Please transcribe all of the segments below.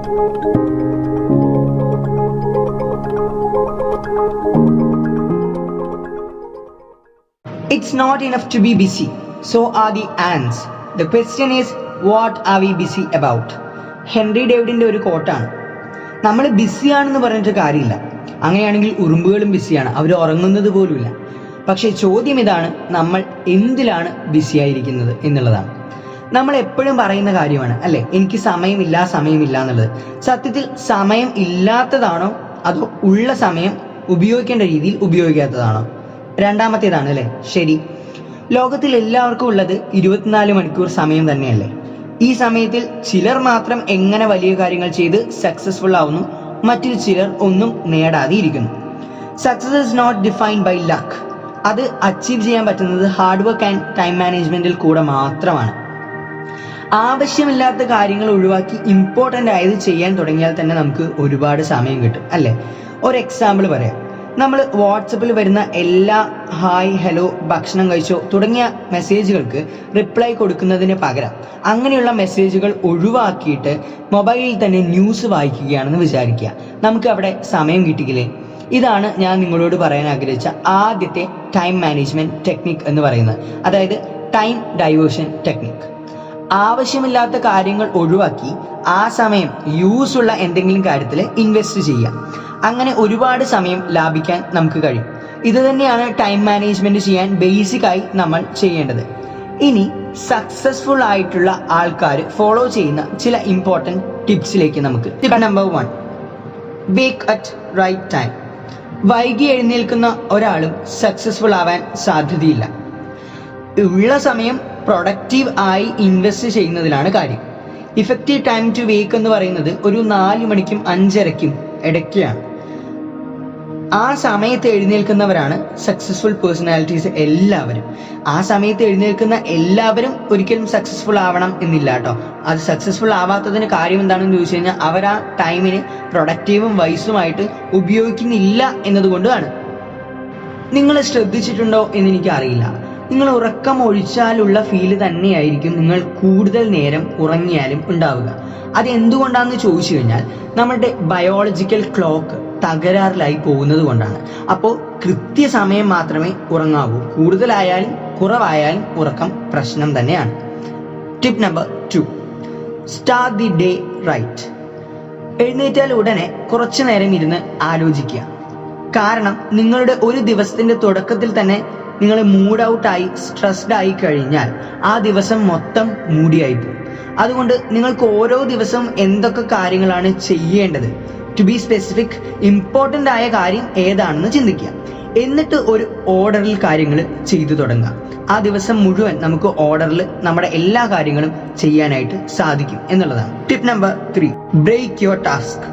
It's not enough to be busy. So are the ants. The question is, what are we busy about? Henry ഡേവിഡിന്റെ ഒരു കോട്ടാണ്. നമ്മൾ ബിസിയാണെന്ന് പറഞ്ഞിട്ട് കാര്യമില്ല. അങ്ങനെയാണെങ്കിൽ ഉറുമ്പുകളും ബിസിയാണ്, അവർ ഉറങ്ങുന്നത് പോലുമില്ല. പക്ഷെ ചോദ്യം ഇതാണ്, നമ്മൾ എന്തിലാണ് ബിസിയായിരിക്കുന്നത് എന്നുള്ളതാണ്. നമ്മൾ എപ്പോഴും പറയുന്ന കാര്യമാണ് അല്ലെ, എനിക്ക് സമയമില്ല എന്നുള്ളത്. സത്യത്തിൽ സമയം ഇല്ലാത്തതാണോ അതോ ഉള്ള സമയം ഉപയോഗിക്കേണ്ട രീതിയിൽ ഉപയോഗിക്കാത്തതാണോ? രണ്ടാമത്തേതാണ് അല്ലേ ശരി. ലോകത്തിൽ എല്ലാവർക്കും ഉള്ളത് 24 മണിക്കൂർ സമയം തന്നെയല്ലേ. ഈ സമയത്തിൽ ചിലർ മാത്രം എങ്ങനെ വലിയ കാര്യങ്ങൾ ചെയ്ത് സക്സസ്ഫുൾ ആവുന്നു, മറ്റു ചിലർ ഒന്നും നേടാതെ ഇരിക്കുന്നു. Success is not defined by luck. അത് അച്ചീവ് ചെയ്യാൻ പറ്റുന്നത് ഹാർഡ് വർക്ക് ആൻഡ് ടൈം മാനേജ്മെന്റിൽ കൂടെ മാത്രമാണ്. ആവശ്യമില്ലാത്ത കാര്യങ്ങൾ ഒഴിവാക്കി ഇമ്പോർട്ടൻ്റ് ആയത് ചെയ്യാൻ തുടങ്ങിയാൽ തന്നെ നമുക്ക് ഒരുപാട് സമയം കിട്ടും അല്ലേ. ഒരു എക്സാമ്പിൾ പറയാം. നമ്മൾ വാട്സപ്പിൽ വരുന്ന എല്ലാ ഹായ്, ഹലോ, ഭക്ഷണം കഴിച്ചോ തുടങ്ങിയ മെസ്സേജുകൾക്ക് റിപ്ലൈ കൊടുക്കുന്നതിന് പകരം അങ്ങനെയുള്ള മെസ്സേജുകൾ ഒഴിവാക്കിയിട്ട് മൊബൈലിൽ തന്നെ ന്യൂസ് വായിക്കുകയാണെന്ന് വിചാരിക്കുക. നമുക്ക് അവിടെ സമയം കിട്ടിക്കില്ലേ? ഇതാണ് ഞാൻ നിങ്ങളോട് പറയാൻ ആഗ്രഹിച്ച ആദ്യത്തെ ടൈം മാനേജ്മെന്റ് ടെക്നിക് എന്ന് പറയുന്നത്, അതായത് ടൈം ഡൈവേർഷൻ ടെക്നിക്. ആവശ്യമില്ലാത്ത കാര്യങ്ങൾ ഒഴിവാക്കി ആ സമയം യൂസ് ഉള്ള എന്തെങ്കിലും കാര്യത്തിൽ ഇൻവെസ്റ്റ് ചെയ്യുക. അങ്ങനെ ഒരുപാട് സമയം ലാഭിക്കാൻ നമുക്ക് കഴിയും. ഇത് തന്നെയാണ് ടൈം മാനേജ്മെന്റ് ചെയ്യാൻ ബേസിക്കായി നമ്മൾ ചെയ്യേണ്ടത്. ഇനി സക്സസ്ഫുൾ ആയിട്ടുള്ള ആൾക്കാർ ഫോളോ ചെയ്യുന്ന ചില ഇമ്പോർട്ടൻറ്റ് ടിപ്സിലേക്ക് നമുക്ക്. Tip number 1, wake at right time. വൈകി എഴുന്നേൽക്കുന്ന ഒരാളും സക്സസ്ഫുൾ ആവാൻ സാധ്യതയില്ല. ഉള്ള സമയം പ്രൊഡക്റ്റീവ് ആയി ഇൻവെസ്റ്റ് ചെയ്യുന്നതിലാണ് കാര്യം. ഇഫക്റ്റീവ് ടൈം ടു വേക്ക് എന്ന് പറയുന്നത് ഒരു 4 മണിക്കും 5:30ക്കും ഇടയ്ക്കാണ്. ആ സമയത്ത് എഴുന്നേൽക്കുന്നവരാണ് സക്സസ്ഫുൾ പേഴ്സണാലിറ്റീസ് എല്ലാവരും. ആ സമയത്ത് എഴുന്നേൽക്കുന്ന എല്ലാവരും ഒരിക്കലും സക്സസ്ഫുൾ ആവണം എന്നില്ല കേട്ടോ. അത് സക്സസ്ഫുൾ ആവാത്തതിന് കാര്യം എന്താണെന്ന് ചോദിച്ചു കഴിഞ്ഞാൽ അവർ ആ ടൈമിന് പ്രൊഡക്റ്റീവും വൈസുമായിട്ട് ഉപയോഗിക്കുന്നില്ല എന്നതുകൊണ്ടാണ്. നിങ്ങൾ ശ്രദ്ധിച്ചിട്ടുണ്ടോ എന്ന് എനിക്കറിയില്ല, നിങ്ങൾ ഉറക്കം ഒഴിച്ചാലുള്ള ഫീല് തന്നെയായിരിക്കും നിങ്ങൾ കൂടുതൽ നേരം ഉറങ്ങിയാലും ഉണ്ടാവുക. അത് എന്തുകൊണ്ടാണെന്ന് ചോദിച്ചു കഴിഞ്ഞാൽ നമ്മുടെ ബയോളജിക്കൽ ക്ലോക്ക് തകരാറിലായി പോകുന്നത് കൊണ്ടാണ്. അപ്പോൾ കൃത്യസമയം മാത്രമേ ഉറങ്ങാവൂ. കൂടുതലായാലും കുറവായാലും ഉറക്കം പ്രശ്നം തന്നെയാണ്. Tip number 2, start the day right. എഴുന്നേറ്റാൽ ഉടനെ കുറച്ചു നേരം ഇരുന്ന് ആലോചിക്കുക. കാരണം നിങ്ങളുടെ ഒരു ദിവസത്തിന്റെ തുടക്കത്തിൽ തന്നെ നിങ്ങൾ മൂഡ് ഔട്ടായി സ്ട്രെസ്ഡ് ആയി കഴിഞ്ഞാൽ ആ ദിവസം മൊത്തം മൂടിയായി പോകും. അതുകൊണ്ട് നിങ്ങൾക്ക് ഓരോ ദിവസവും എന്തൊക്കെ കാര്യങ്ങളാണ് ചെയ്യേണ്ടത്, ടു ബി സ്പെസിഫിക്, ഇമ്പോർട്ടൻ്റ് ആയ കാര്യം ഏതാണെന്ന് ചിന്തിക്കുക. എന്നിട്ട് ഒരു ഓർഡറിൽ കാര്യങ്ങൾ ചെയ്തു തുടങ്ങുക. ആ ദിവസം മുഴുവൻ നമുക്ക് ഓർഡറിൽ നമ്മുടെ എല്ലാ കാര്യങ്ങളും ചെയ്യാനായിട്ട് സാധിക്കും എന്നുള്ളതാണ്. Tip number 3, break your task.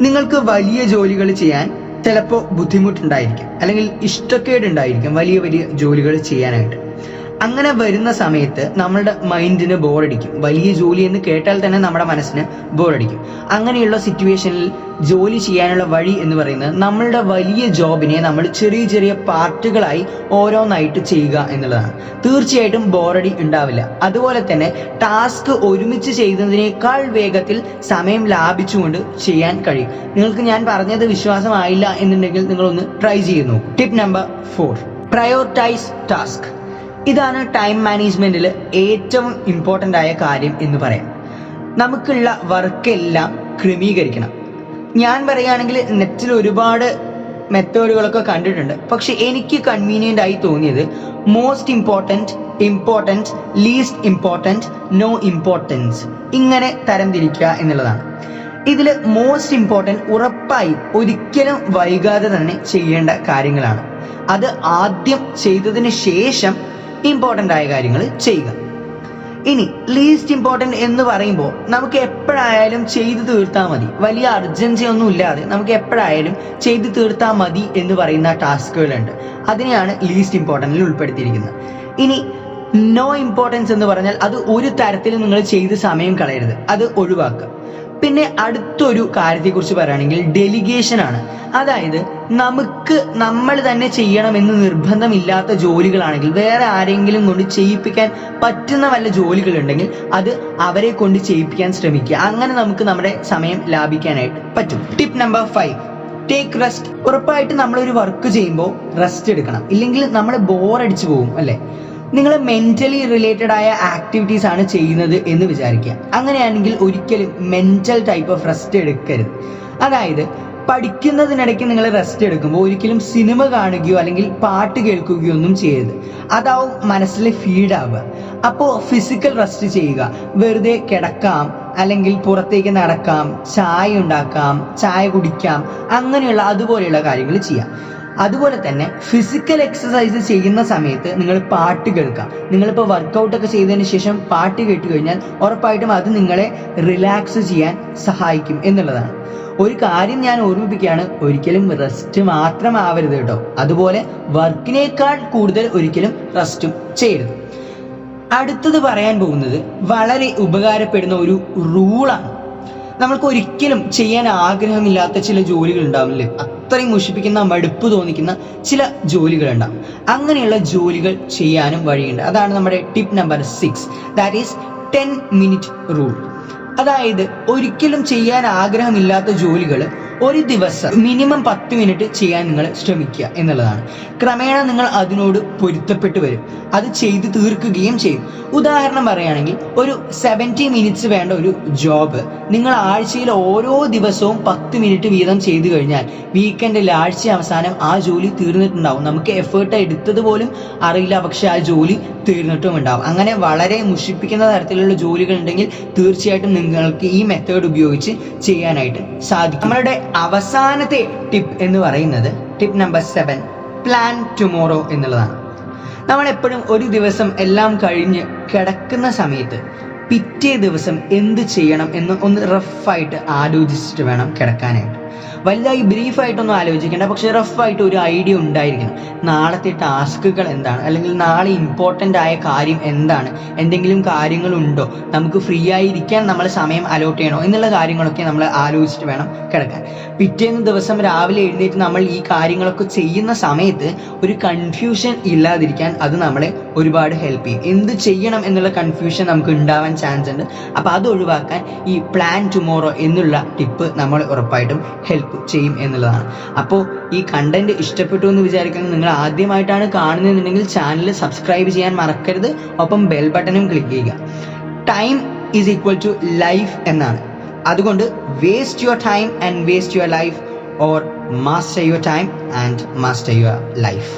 നിങ്ങൾക്ക് വലിയ ജോലികൾ ചെയ്യാൻ ചിലപ്പോൾ ബുദ്ധിമുട്ടുണ്ടായിരിക്കും, അല്ലെങ്കിൽ ഇഷ്ടക്കേടുണ്ടായിരിക്കും വലിയ വലിയ ജോലികൾ ചെയ്യാനായിട്ട്. അങ്ങനെ വരുന്ന സമയത്ത് നമ്മളുടെ മൈൻഡിന് ബോറടിക്കും. വലിയ ജോലി എന്ന് കേട്ടാൽ തന്നെ നമ്മുടെ മനസ്സിന് ബോറടിക്കും. അങ്ങനെയുള്ള സിറ്റുവേഷനിൽ ജോലി ചെയ്യാനുള്ള വഴി എന്ന് പറയുന്നത് നമ്മളുടെ വലിയ ജോബിനെ നമ്മൾ ചെറിയ ചെറിയ പാർട്ടുകളായി ഓരോന്നായിട്ട് ചെയ്യുക എന്നുള്ളതാണ്. തീർച്ചയായിട്ടും ബോറടി ഉണ്ടാവില്ല. അതുപോലെ തന്നെ ടാസ്ക് ഒരുമിച്ച് ചെയ്യുന്നതിനേക്കാൾ വേഗത്തിൽ സമയം ലാഭിച്ചുകൊണ്ട് ചെയ്യാൻ കഴിയും. നിങ്ങൾക്ക് ഞാൻ പറഞ്ഞത് വിശ്വാസമായില്ല എന്നുണ്ടെങ്കിൽ നിങ്ങളൊന്ന് ട്രൈ ചെയ്ത് നോക്കൂ. Tip number 4, prioritise task. ഇതാണ് ടൈം മാനേജ്മെന്റിൽ ഏറ്റവും ഇമ്പോർട്ടൻ്റ് ആയ കാര്യം എന്ന് പറയാം. നമുക്കുള്ള വർക്കെല്ലാം ക്രമീകരിക്കണം. ഞാൻ പറയുകയാണെങ്കിൽ നെറ്റിൽ ഒരുപാട് മെത്തേഡുകളൊക്കെ കണ്ടിട്ടുണ്ട്. പക്ഷെ എനിക്ക് കൺവീനിയൻ്റ് ആയി തോന്നിയത് most important, least important, no importance, ഇങ്ങനെ തരംതിരിക്കുക എന്നുള്ളതാണ്. ഇതിൽ മോസ്റ്റ് ഇമ്പോർട്ടൻറ്റ് ഉറപ്പായും ഒരിക്കലും വൈകാതെ തന്നെ ചെയ്യേണ്ട കാര്യങ്ങളാണ്. അത് ആദ്യം ചെയ്തതിന് ശേഷം ഇമ്പോർട്ടൻ്റ് ആയ കാര്യങ്ങൾ ചെയ്യുക. ഇനി ലീസ്റ്റ് ഇമ്പോർട്ടൻ്റ് എന്ന് പറയുമ്പോൾ നമുക്ക് എപ്പോഴായാലും ചെയ്തു തീർത്താൽ മതി, വലിയ അർജൻസി ഒന്നും ഇല്ലാതെ നമുക്ക് എപ്പോഴായാലും ചെയ്തു തീർത്താൽ മതി എന്ന് പറയുന്ന ടാസ്കുകളുണ്ട്. അതിനെയാണ് ലീസ്റ്റ് ഇമ്പോർട്ടൻറ്റിൽ ഉൾപ്പെടുത്തിയിരിക്കുന്നത്. ഇനി നോ ഇമ്പോർട്ടൻസ് എന്ന് പറഞ്ഞാൽ അത് ഒരു തരത്തിലും നിങ്ങൾ ചെയ്ത് സമയം കളയരുത്, അത് ഒഴിവാക്കുക. പിന്നെ അടുത്തൊരു കാര്യത്തെക്കുറിച്ച് പറയുകയാണെങ്കിൽ ഡെലിഗേഷൻ ആണ്. അതായത് നമ്മൾ തന്നെ ചെയ്യണമെന്ന് നിർബന്ധമില്ലാത്ത ജോലികളാണെങ്കിൽ, വേറെ ആരെങ്കിലും കൊണ്ട് ചെയ്യിപ്പിക്കാൻ പറ്റുന്ന വല്ല ജോലികളുണ്ടെങ്കിൽ അത് അവരെ കൊണ്ട് ചെയ്യിപ്പിക്കാൻ ശ്രമിക്കുക. അങ്ങനെ നമുക്ക് നമ്മുടെ സമയം ലാഭിക്കാനായിട്ട് പറ്റും. Tip number 5, take rest. ഉറപ്പായിട്ട് നമ്മളൊരു വർക്ക് ചെയ്യുമ്പോൾ റെസ്റ്റ് എടുക്കണം, ഇല്ലെങ്കിൽ നമ്മൾ ബോറടിച്ചു പോകും അല്ലേ. നിങ്ങൾ മെന്റലി റിലേറ്റഡ് ആയ ആക്ടിവിറ്റീസ് ആണ് ചെയ്യുന്നത് എന്ന് വിചാരിക്കുക. അങ്ങനെയാണെങ്കിൽ ഒരിക്കലും മെന്റൽ ടൈപ്പ് ഓഫ് റെസ്റ്റ് എടുക്കരുത്. അതായത് പഠിക്കുന്നതിനിടയ്ക്ക് നിങ്ങൾ റെസ്റ്റ് എടുക്കുമ്പോൾ ഒരിക്കലും സിനിമ കാണുകയോ അല്ലെങ്കിൽ പാട്ട് കേൾക്കുകയോ ഒന്നും ചെയ്യരുത്. അതാവും മനസ്സിൽ ഫീഡാവുക. അപ്പോൾ ഫിസിക്കൽ റെസ്റ്റ് ചെയ്യുക. വെറുതെ കിടക്കാം, അല്ലെങ്കിൽ പുറത്തേക്ക് നടക്കാം, ചായ ഉണ്ടാക്കാം, ചായ കുടിക്കാം, അങ്ങനെയുള്ള അതുപോലെയുള്ള കാര്യങ്ങൾ ചെയ്യാം. അതുപോലെ തന്നെ ഫിസിക്കൽ എക്സസൈസ് ചെയ്യുന്ന സമയത്ത് നിങ്ങൾ പാട്ട് കേൾക്കാം. നിങ്ങളിപ്പോൾ വർക്കൗട്ടൊക്കെ ചെയ്തതിന് ശേഷം പാട്ട് കേട്ട് കഴിഞ്ഞാൽ ഉറപ്പായിട്ടും അത് നിങ്ങളെ റിലാക്സ് ചെയ്യാൻ സഹായിക്കും എന്നുള്ളതാണ്. ഒരു കാര്യം ഞാൻ ഓർമ്മിപ്പിക്കുകയാണ്, ഒരിക്കലും റെസ്റ്റ് മാത്രമാവരുത് കേട്ടോ. അതുപോലെ വർക്കിനേക്കാൾ കൂടുതൽ ഒരിക്കലും റെസ്റ്റും ചെയ്യരുത്. അടുത്തത് പറയാൻ പോകുന്നത് വളരെ ഉപകാരപ്പെടുന്ന ഒരു റൂളാണ്. നമ്മൾക്ക് ഒരിക്കലും ചെയ്യാൻ ആഗ്രഹമില്ലാത്ത ചില ജോലികൾ ഉണ്ടാവില്ലേ, അത്രയും മുഷിപ്പിക്കുന്ന, മടുപ്പ് തോന്നിക്കുന്ന ചില ജോലികളുണ്ടാവും. അങ്ങനെയുള്ള ജോലികൾ ചെയ്യാനും വഴിയുണ്ട്. അതാണ് നമ്മുടെ tip number 6, that is 10 minute rule. അതായത് ഒരിക്കലും ചെയ്യാൻ ആഗ്രഹമില്ലാത്ത ജോലികൾ ഒരു ദിവസം മിനിമം 10 മിനിറ്റ് ചെയ്യാൻ നിങ്ങൾ ശ്രമിക്കുക എന്നുള്ളതാണ്. ക്രമേണ നിങ്ങൾ അതിനോട് പൊരുത്തപ്പെട്ട് വരും, അത് ചെയ്ത് തീർക്കുകയും ചെയ്യും. ഉദാഹരണം പറയുകയാണെങ്കിൽ ഒരു 70 മിനിറ്റ്സ് വേണ്ട ഒരു ജോബ് നിങ്ങൾ ആഴ്ചയിൽ ഓരോ ദിവസവും 10 മിനിറ്റ് വീതം ചെയ്തു കഴിഞ്ഞാൽ വീക്കെൻഡിൽ ആഴ്ച അവസാനം ആ ജോലി തീർന്നിട്ടുണ്ടാവും. നമുക്ക് എഫേർട്ട് എടുത്തത് പോലും അറിയില്ല, പക്ഷെ ആ ജോലി തീർന്നിട്ടും ഉണ്ടാവും. അങ്ങനെ വളരെ മുഷിപ്പിക്കുന്ന തരത്തിലുള്ള ജോലികൾ ഉണ്ടെങ്കിൽ തീർച്ചയായിട്ടും നിങ്ങൾക്ക് ഈ മെത്തേഡ് ഉപയോഗിച്ച് ചെയ്യാനായിട്ട് സാധിക്കും. നമ്മളുടെ അവസാനത്തെ ടിപ്പ് എന്ന് പറയുന്നത് ടിപ്പ് നമ്പർ 7, പ്ലാൻ ടുമോറോ എന്നുള്ളതാണ്. നമ്മൾ എപ്പോഴും ഒരു ദിവസം എല്ലാം കഴിഞ്ഞ് കിടക്കുന്ന സമയത്ത് പിറ്റേ ദിവസം എന്ത് ചെയ്യണം എന്ന് ഒന്ന് റഫായിട്ട് ആലോചിച്ചിട്ട് വേണം കിടക്കാനായിട്ട്. വലുതായി ബ്രീഫായിട്ടൊന്നും ആലോചിക്കേണ്ട, പക്ഷെ റഫായിട്ട് ഒരു ഐഡിയ ഉണ്ടായിരിക്കണം. നാളത്തെ ടാസ്കുകൾ എന്താണ്, അല്ലെങ്കിൽ നാളെ ഇമ്പോർട്ടൻ്റ് ആയ കാര്യം എന്താണ്, എന്തെങ്കിലും കാര്യങ്ങളുണ്ടോ, നമുക്ക് ഫ്രീ ആയിരിക്കാൻ നമ്മൾ സമയം അലോട്ട് ചെയ്യണോ എന്നുള്ള കാര്യങ്ങളൊക്കെ നമ്മൾ ആലോചിച്ചിട്ട് വേണം കിടക്കാൻ. പിറ്റേന്ന് ദിവസം രാവിലെ എഴുന്നേറ്റ് നമ്മൾ ഈ കാര്യങ്ങളൊക്കെ ചെയ്യുന്ന സമയത്ത് ഒരു കൺഫ്യൂഷൻ ഇല്ലാതിരിക്കാൻ അത് നമ്മളെ ഒരുപാട് ഹെൽപ്പ് ചെയ്യും. എന്ത് ചെയ്യണം എന്നുള്ള കൺഫ്യൂഷൻ നമുക്ക് ഉണ്ടാവാൻ ചാൻസ് ഉണ്ട്. അപ്പോൾ അത് ഒഴിവാക്കാൻ ഈ പ്ലാൻ ടുമോറോ എന്നുള്ള ടിപ്പ് നമ്മൾ ഉറപ്പായിട്ടും ഹെൽപ്പ് ചെയ്യും എന്നുള്ളതാണ്. അപ്പോൾ ഈ കണ്ടന്റ് ഇഷ്ടപ്പെട്ടു എന്ന് വിചാരിക്കുന്നത്, നിങ്ങൾ ആദ്യമായിട്ടാണ് കാണുന്നതെന്നുണ്ടെങ്കിൽ ചാനൽ സബ്സ്ക്രൈബ് ചെയ്യാൻ മറക്കരുത്, ഒപ്പം ബെൽ ബട്ടണും ക്ലിക്ക് ചെയ്യുക. Time is equal to life എന്നാണ്. അതുകൊണ്ട് waste your time and waste your life, or master your time and master your life.